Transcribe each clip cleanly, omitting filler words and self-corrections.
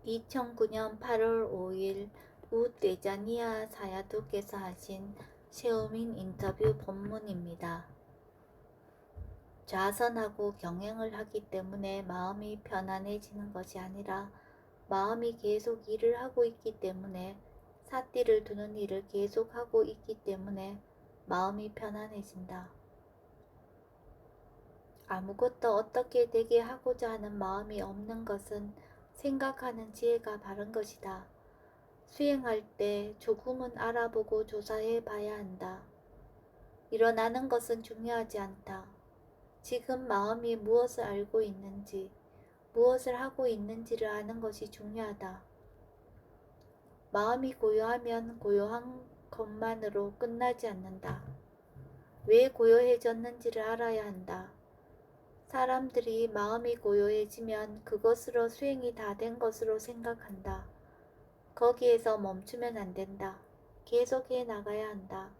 2009년 8월 5일 우떼자니아 사야두께서 하신 셰오민 인터뷰 본문입니다. 좌선하고 경행을 하기 때문에 마음이 편안해지는 것이 아니라 마음이 계속 일을 하고 있기 때문에 삿띠를 두는 일을 계속하고 있기 때문에 마음이 편안해진다. 아무것도 어떻게 되게 하고자 하는 마음이 없는 것은 생각하는 지혜가 바른 것이다. 수행할 때 조금은 알아보고 조사해 봐야 한다. 일어나는 것은 중요하지 않다. 지금 마음이 무엇을 알고 있는지, 무엇을 하고 있는지를 아는 것이 중요하다. 마음이 고요하면 고요한 것만으로 끝나지 않는다. 왜 고요해졌는지를 알아야 한다. 사람들이 마음이 고요해지면 그것으로 수행이 다 된 것으로 생각한다. 거기에서 멈추면 안 된다. 계속해 나가야 한다.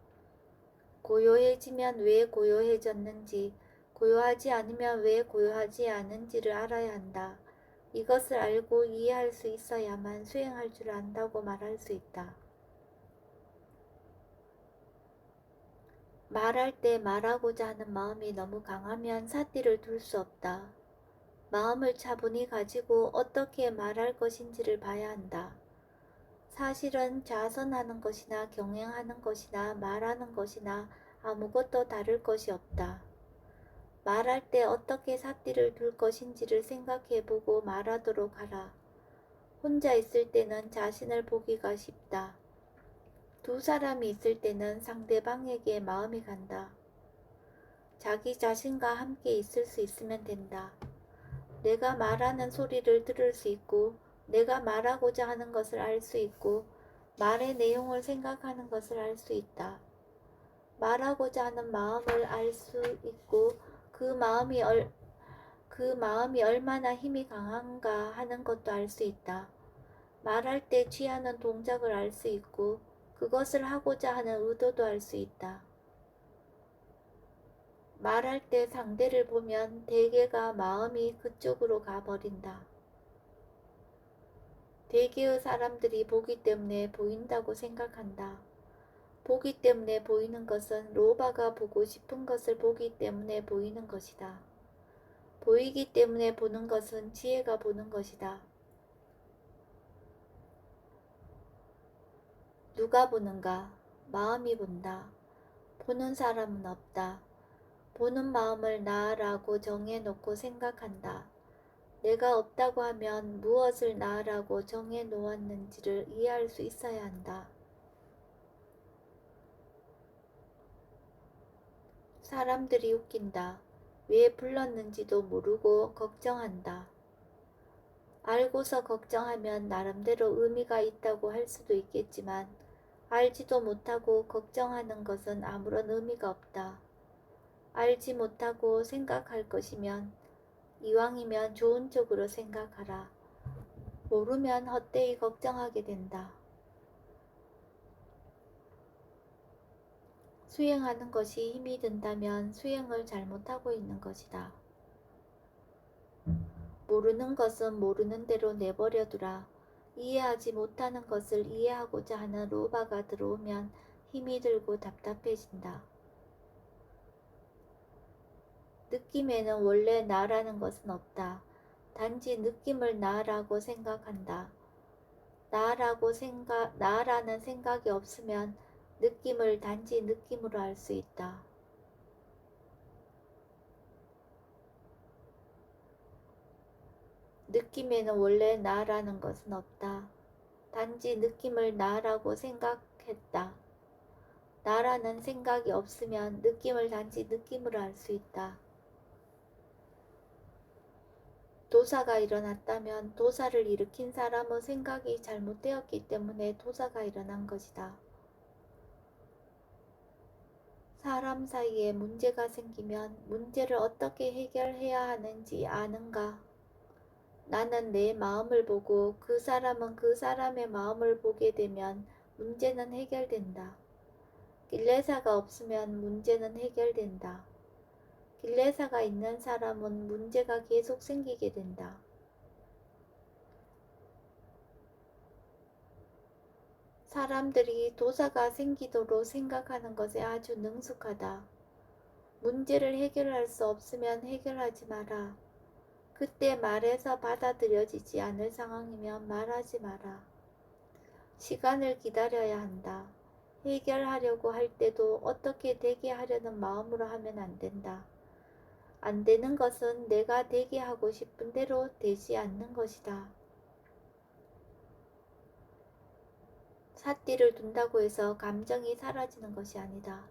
고요해지면 왜 고요해졌는지, 고요하지 않으면 왜 고요하지 않은지를 알아야 한다. 이것을 알고 이해할 수 있어야만 수행할 줄 안다고 말할 수 있다. 말할 때 말하고자 하는 마음이 너무 강하면 삿띠를 둘 수 없다. 마음을 차분히 가지고 어떻게 말할 것인지를 봐야 한다. 사실은 좌선하는 것이나 경행하는 것이나 말하는 것이나 아무것도 다를 것이 없다. 말할 때 어떻게 삿띠를 둘 것인지를 생각해보고 말하도록 하라. 혼자 있을 때는 자신을 보기가 쉽다. 두 사람이 있을 때는 상대방에게 마음이 간다. 자기 자신과 함께 있을 수 있으면 된다. 내가 말하는 소리를 들을 수 있고 내가 말하고자 하는 것을 알 수 있고 말의 내용을 생각하는 것을 알 수 있다. 말하고자 하는 마음을 알 수 있고 그 마음이 얼마나 힘이 강한가 하는 것도 알 수 있다. 말할 때 취하는 동작을 알 수 있고 그것을 하고자 하는 의도도 알 수 있다. 말할 때 상대를 보면 대개가 마음이 그쪽으로 가버린다. 대개의 사람들이 보기 때문에 보인다고 생각한다. 보기 때문에 보이는 것은 로바가 보고 싶은 것을 보기 때문에 보이는 것이다. 보이기 때문에 보는 것은 지혜가 보는 것이다. 누가 보는가? 마음이 본다. 보는 사람은 없다. 보는 마음을 나라고 정해놓고 생각한다. 내가 없다고 하면 무엇을 나라고 정해 놓았는지를 이해할 수 있어야 한다. 사람들이 웃긴다. 왜 불렀는지도 모르고 걱정한다. 알고서 걱정하면 나름대로 의미가 있다고 할 수도 있겠지만 알지도 못하고 걱정하는 것은 아무런 의미가 없다. 알지 못하고 생각할 것이면 이왕이면 좋은 쪽으로 생각하라. 모르면 헛되이 걱정하게 된다. 수행하는 것이 힘이 든다면 수행을 잘못하고 있는 것이다. 모르는 것은 모르는 대로 내버려 두라. 이해하지 못하는 것을 이해하고자 하는 로바가 들어오면 힘이 들고 답답해진다. 느낌에는 원래 나라는 것은 없다. 단지 느낌을 나라고 생각한다. 나라는 생각이 없으면 느낌을 단지 느낌으로 알 수 있다. 느낌에는 원래 나라는 것은 없다. 단지 느낌을 나라고 생각했다. 나라는 생각이 없으면 느낌을 단지 느낌으로 알 수 있다. 도사가 일어났다면 도사를 일으킨 사람의 생각이 잘못되었기 때문에 도사가 일어난 것이다. 사람 사이에 문제가 생기면 문제를 어떻게 해결해야 하는지 아는가? 나는 내 마음을 보고 그 사람은 그 사람의 마음을 보게 되면 문제는 해결된다. 길레사가 없으면 문제는 해결된다. 길레사가 있는 사람은 문제가 계속 생기게 된다. 사람들이 도사가 생기도록 생각하는 것에 아주 능숙하다. 문제를 해결할 수 없으면 해결하지 마라. 그때 말해서 받아들여지지 않을 상황이면 말하지 마라. 시간을 기다려야 한다. 해결하려고 할 때도 어떻게 되게 하려는 마음으로 하면 안 된다. 안 되는 것은 내가 되게 하고 싶은 대로 되지 않는 것이다. 삿띠를 둔다고 해서 감정이 사라지는 것이 아니다.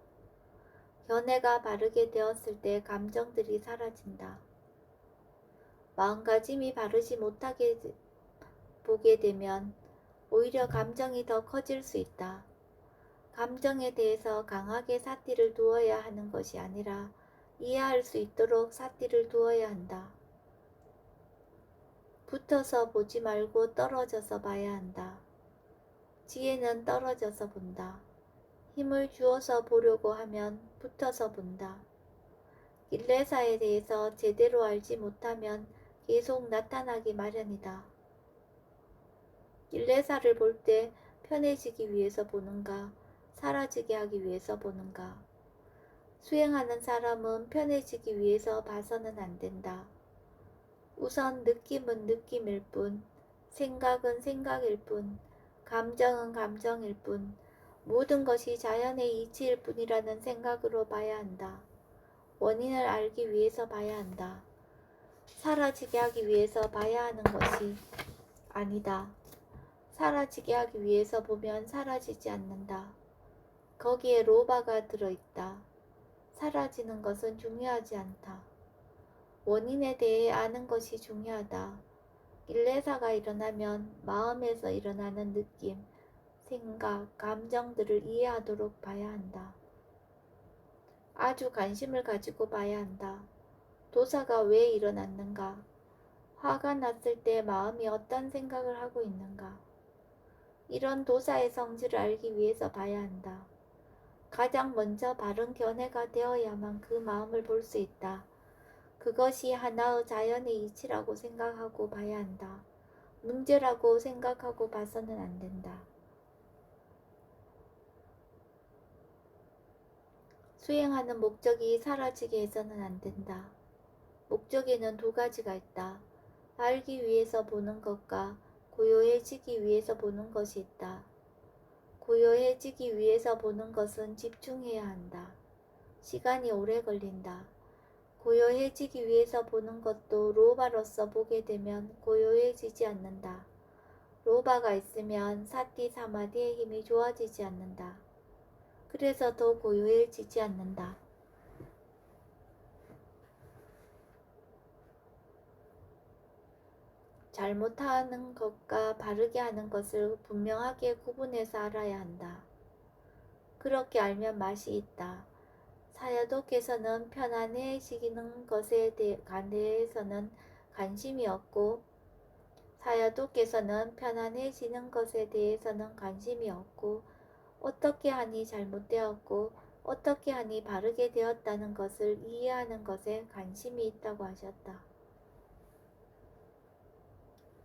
견해가 바르게 되었을 때 감정들이 사라진다. 마음가짐이 바르지 못하게 보게 되면 오히려 감정이 더 커질 수 있다. 감정에 대해서 강하게 삿띠를 두어야 하는 것이 아니라 이해할 수 있도록 삿띠를 두어야 한다. 붙어서 보지 말고 떨어져서 봐야 한다. 지혜는 떨어져서 본다. 힘을 주어서 보려고 하면 붙어서 본다. 일례사에 대해서 제대로 알지 못하면 계속 나타나기 마련이다. 일례사를 볼 때 편해지기 위해서 보는가, 사라지게 하기 위해서 보는가. 수행하는 사람은 편해지기 위해서 봐서는 안 된다. 우선 느낌은 느낌일 뿐, 생각은 생각일 뿐, 감정은 감정일 뿐, 모든 것이 자연의 이치일 뿐이라는 생각으로 봐야 한다. 원인을 알기 위해서 봐야 한다. 사라지게 하기 위해서 봐야 하는 것이 아니다. 사라지게 하기 위해서 보면 사라지지 않는다. 거기에 로바가 들어있다. 사라지는 것은 중요하지 않다. 원인에 대해 아는 것이 중요하다. 일례사가 일어나면 마음에서 일어나는 느낌, 생각, 감정들을 이해하도록 봐야 한다. 아주 관심을 가지고 봐야 한다. 도사가 왜 일어났는가? 화가 났을 때 마음이 어떤 생각을 하고 있는가? 이런 도사의 성질을 알기 위해서 봐야 한다. 가장 먼저 바른 견해가 되어야만 그 마음을 볼 수 있다. 그것이 하나의 자연의 이치라고 생각하고 봐야 한다. 문제라고 생각하고 봐서는 안 된다. 수행하는 목적이 사라지게 해서는 안 된다. 목적에는 두 가지가 있다. 알기 위해서 보는 것과 고요해지기 위해서 보는 것이 있다. 고요해지기 위해서 보는 것은 집중해야 한다. 시간이 오래 걸린다. 고요해지기 위해서 보는 것도 로바로서 보게 되면 고요해지지 않는다. 로바가 있으면 사띠 사마디의 힘이 좋아지지 않는다. 그래서 더 고요해지지 않는다. 잘못하는 것과 바르게 하는 것을 분명하게 구분해서 알아야 한다. 그렇게 알면 맛이 있다. 사야도께서는 편안해지는 것에 대해서는 관심이 없고 사야도께서는 편안해지는 것에 대해서는 관심이 없고 어떻게 하니 잘못되었고 어떻게 하니 바르게 되었다는 것을 이해하는 것에 관심이 있다고 하셨다.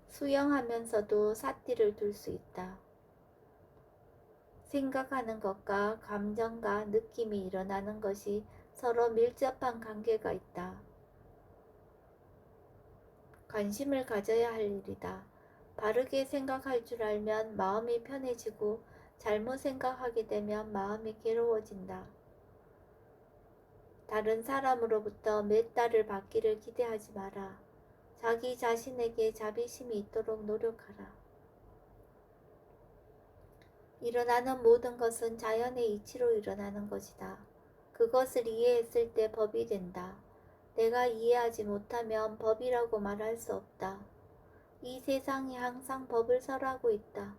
수영하면서도 삿띠를 둘 수 있다. 생각하는 것과 감정과 느낌이 일어나는 것이 서로 밀접한 관계가 있다. 관심을 가져야 할 일이다. 바르게 생각할 줄 알면 마음이 편해지고 잘못 생각하게 되면 마음이 괴로워진다. 다른 사람으로부터 몇 달을 받기를 기대하지 마라. 자기 자신에게 자비심이 있도록 노력하라. 일어나는 모든 것은 자연의 이치로 일어나는 것이다. 그것을 이해했을 때 법이 된다. 내가 이해하지 못하면 법이라고 말할 수 없다. 이 세상이 항상 법을 설하고 있다.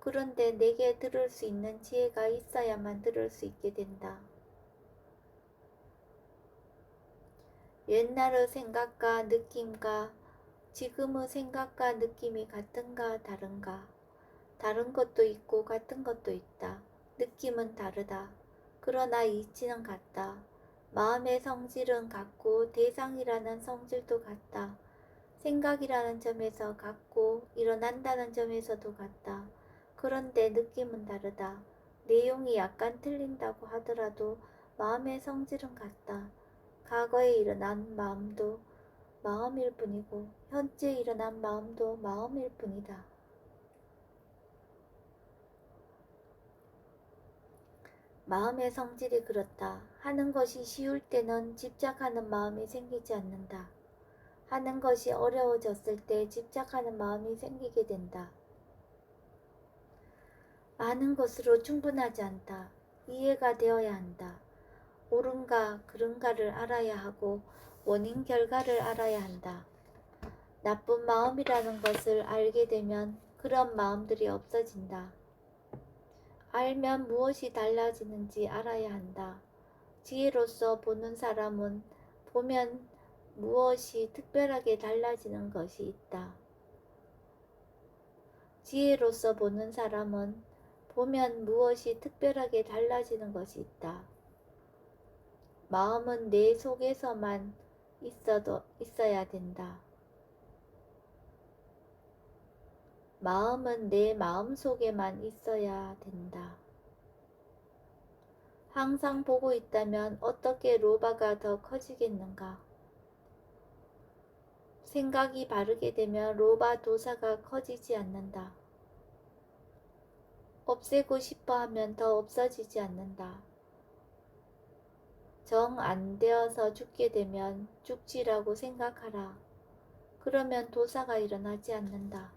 그런데 내게 들을 수 있는 지혜가 있어야만 들을 수 있게 된다. 옛날의 생각과 느낌과 지금의 생각과 느낌이 같은가 다른가? 다른 것도 있고 같은 것도 있다. 느낌은 다르다. 그러나 이치는 같다. 마음의 성질은 같고 대상이라는 성질도 같다. 생각이라는 점에서 같고 일어난다는 점에서도 같다. 그런데 느낌은 다르다. 내용이 약간 틀린다고 하더라도 마음의 성질은 같다. 과거에 일어난 마음도 마음일 뿐이고 현재 일어난 마음도 마음일 뿐이다. 마음의 성질이 그렇다. 하는 것이 쉬울 때는 집착하는 마음이 생기지 않는다. 하는 것이 어려워졌을 때 집착하는 마음이 생기게 된다. 아는 것으로 충분하지 않다. 이해가 되어야 한다. 옳은가 그른가를 알아야 하고 원인 결과를 알아야 한다. 나쁜 마음이라는 것을 알게 되면 그런 마음들이 없어진다. 알면 무엇이 달라지는지 알아야 한다. 지혜로서 보는 사람은 보면 무엇이 특별하게 달라지는 것이 있다. 지혜로서 보는 사람은 보면 무엇이 특별하게 달라지는 것이 있다. 마음은 내 속에서만 있어야 된다. 마음은 내 마음 속에만 있어야 된다. 항상 보고 있다면 어떻게 로바가 더 커지겠는가? 생각이 바르게 되면 로바 도사가 커지지 않는다. 없애고 싶어 하면 더 없어지지 않는다. 정 안 되어서 죽게 되면 죽지라고 생각하라. 그러면 도사가 일어나지 않는다.